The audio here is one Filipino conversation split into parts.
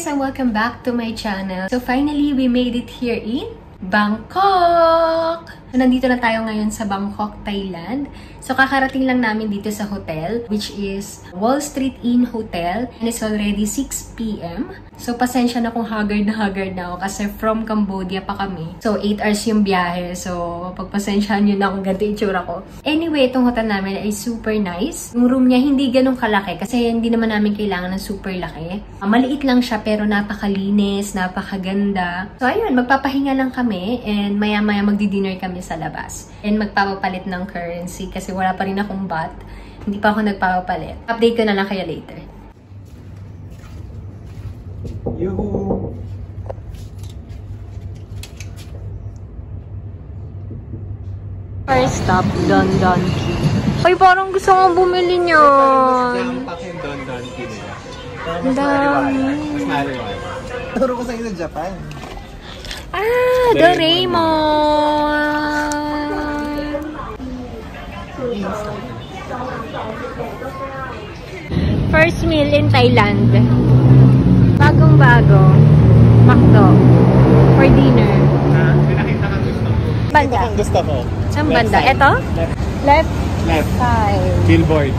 guys, and welcome back to my channel. So finally, we made it here in Bangkok! So, nandito na tayo ngayon sa Bangkok, Thailand. So kakarating lang namin dito sa hotel, which is Wall Street Inn Hotel. And it's already 6 PM. So pasensya na kung haggard na ako kasi from Cambodia pa kami. So 8 hours yung biyahe. So pagpasensyahan nyo na kung ganito itsura ko. Anyway, itong hotel namin ay super nice. Yung room niya hindi ganun kalaki kasi hindi naman namin kailangan ng super laki. Maliit lang siya pero napakalinis, napakaganda. So ayun, magpapahinga lang kami and maya-maya magdi-dinner kami sa labas. And magpapapalit ng currency kasi wala pa rin akong baht. Hindi pa ako nagpapapalit. Update ko na lang kayo later. Yoo-hoo! First stop, Don Don Tea. Ay, parang gusto kong bumili niyan. Pak yung Don Don Tea nila. Ang dami. Mas maliwan. Turo ko sa inyo sa Japan. Ah, Doraemon! First meal in Thailand. Bagong-bago. McDo. For dinner. Pinakita kang gusto mo. Banda. Ang gusto ko. Saan banda? Ito? Left? Left. Side. Billboard.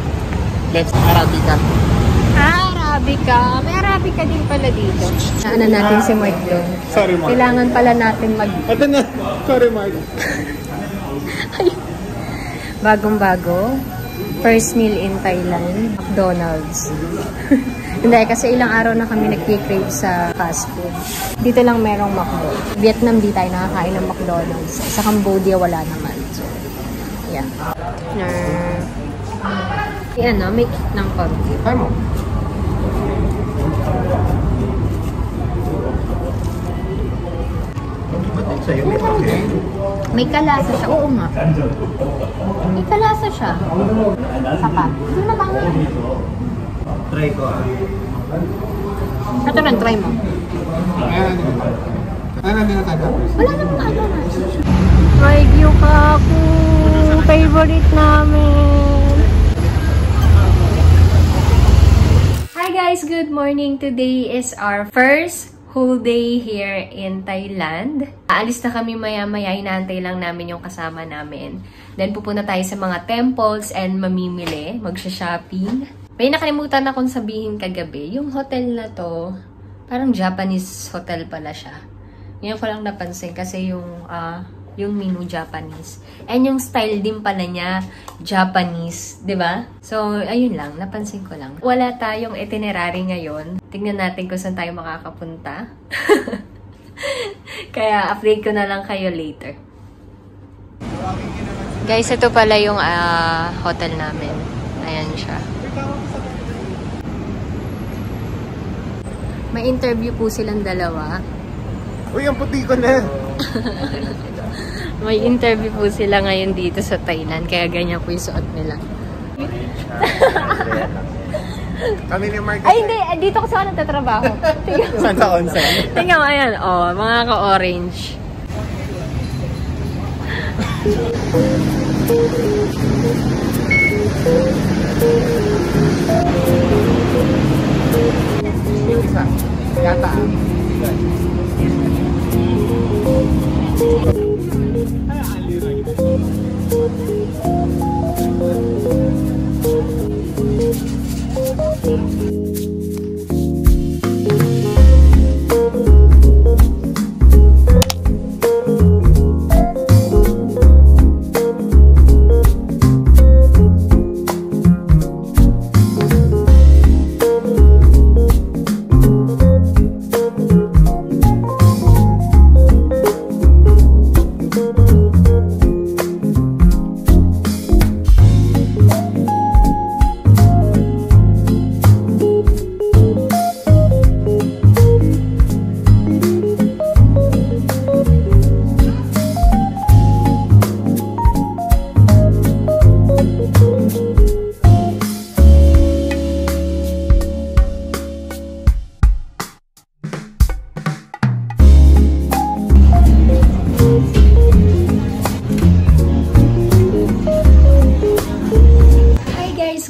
Left. Arabica. Ah, Arabica. May Arabica din pala dito. Ano natin si Mark doon. Sorry, Mark. Kailangan pala natin Ito na. Sorry, Mark. Bagong-bago. First meal in Thailand. McDonald's. Hindi, kasi ilang araw na kami nag-crave sa fast food. Dito lang merong McDo. Vietnam di tayo nakakain ng McDonald's. Sa Cambodia wala naman. So, yeah. Yan, no? May cake ng konti. Try mo. Sa'yo, may okay. May kalasa siya. Oo nga. May kalasa siya. Saka. Hindi na ba nga? Try ko Ito lang, try mo. Ano din natagap? Wala naman ano na. Wagyu Kaku. Favorite namin. Hi guys! Good morning! Today is our first whole day here in Thailand. Aalis na kami maya-maya. Inaantay lang namin yung kasama namin. Then pupunta tayo sa mga temples and mamimili. Magsha-shopping. May nakalimutan akong sabihin kagabi. Yung hotel na to, parang Japanese hotel pala siya. Ngayon ko lang napansin kasi yung menu Japanese. And yung style din pala niya, Japanese. 'Di ba? So, ayun lang. Napansin ko lang. Wala tayong itinerary ngayon. Tingnan natin kung saan tayo makakapunta. Kaya, update ko na lang kayo later. Guys, ito pala yung hotel namin. Ayan siya. May interview po silang dalawa. Uy, ang puti ko na! May interview po sila ngayon dito sa Thailand, kaya ganyan po yung suot nila. Kami ni Mark. Ay, hindi! Dito ko saan nagtatrabaho. Saan sa onsen? Tingnan mo, ayan. Oh, mga ka-orange. Yung isa. Yata.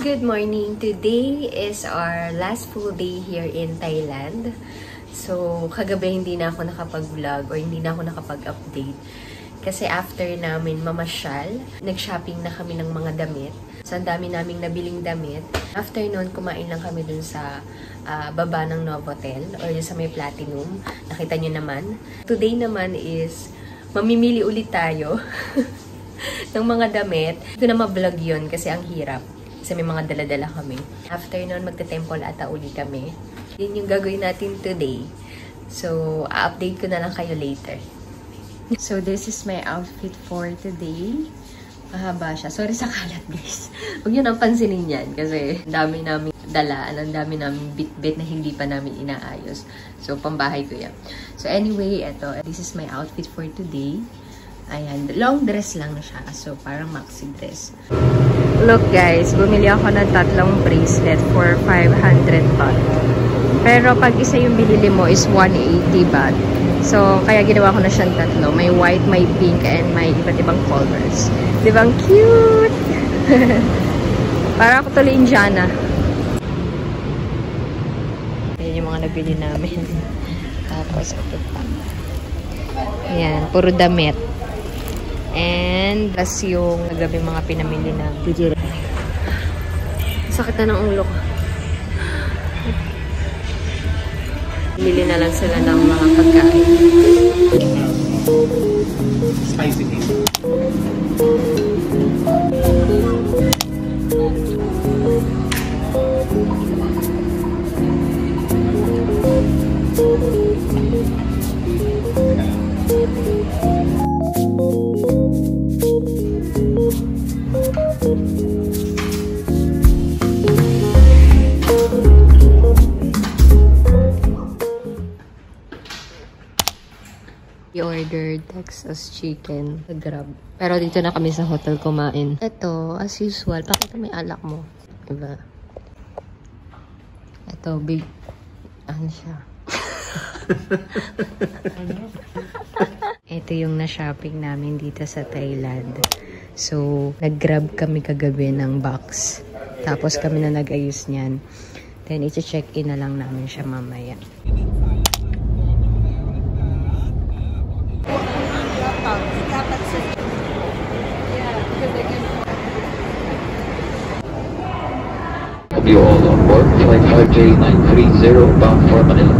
Good morning! Today is our last full day here in Thailand. So, kagabi hindi na ako nakapag-vlog or hindi na ako nakapag-update. Kasi after namin mamasyal, nag-shopping na kami ng mga damit. So, ang dami naming nabiling damit. After nun, kumain lang kami dun sa baba ng Novotel or sa may Platinum. Nakita nyo naman. Today naman is, mamimili ulit tayo ng mga damit. Ito na ma-vlog yun kasi ang hirap. Kasi may mga dala-dala kami. After nun, magte-temple ata uli kami. Yun yung gagawin natin today. So, update ko na lang kayo later. So, this is my outfit for today. Mahaba siya. Sorry sa kalat, guys. Huwag nyo nang pansinin yan kasi dami namin dalaan, ang dami namin bit-bit na hindi pa namin inaayos. So, pambahay ko yan. So, anyway, eto. This is my outfit for today. Ayan. Long dress lang siya. So, parang maxi dress. Look, guys. Bumili ako ng 3 bracelet for 500 baht. Pero, pag isa yung binili mo is 180 baht. So, kaya ginawa ko na siyang 3. May white, may pink, and may iba't ibang colors. Di ba? Ang cute! Para ako tuloy Indiana. Ayan yung mga nabili namin. Tapos, ito pa. Ayan, puro damit. And, plus yung nagabi mga pinamili namin. Sakit na ng ulo ko. Bili na lang sila ng mga pagkain. Spicy tea. I-ordered Texas chicken sa Grab. Pero dito na kami sa hotel kumain. Ito, as usual, pakita may alak mo. Diba? Ito, big... Ano siya? Ito yung na-shopping namin dito sa Thailand. So, nag-grab kami kagabi ng box. Tapos kami na nag-ayos niyan. Then, i-check-in na lang namin siya mamaya. You all on board flight RJ930 bound for Manila.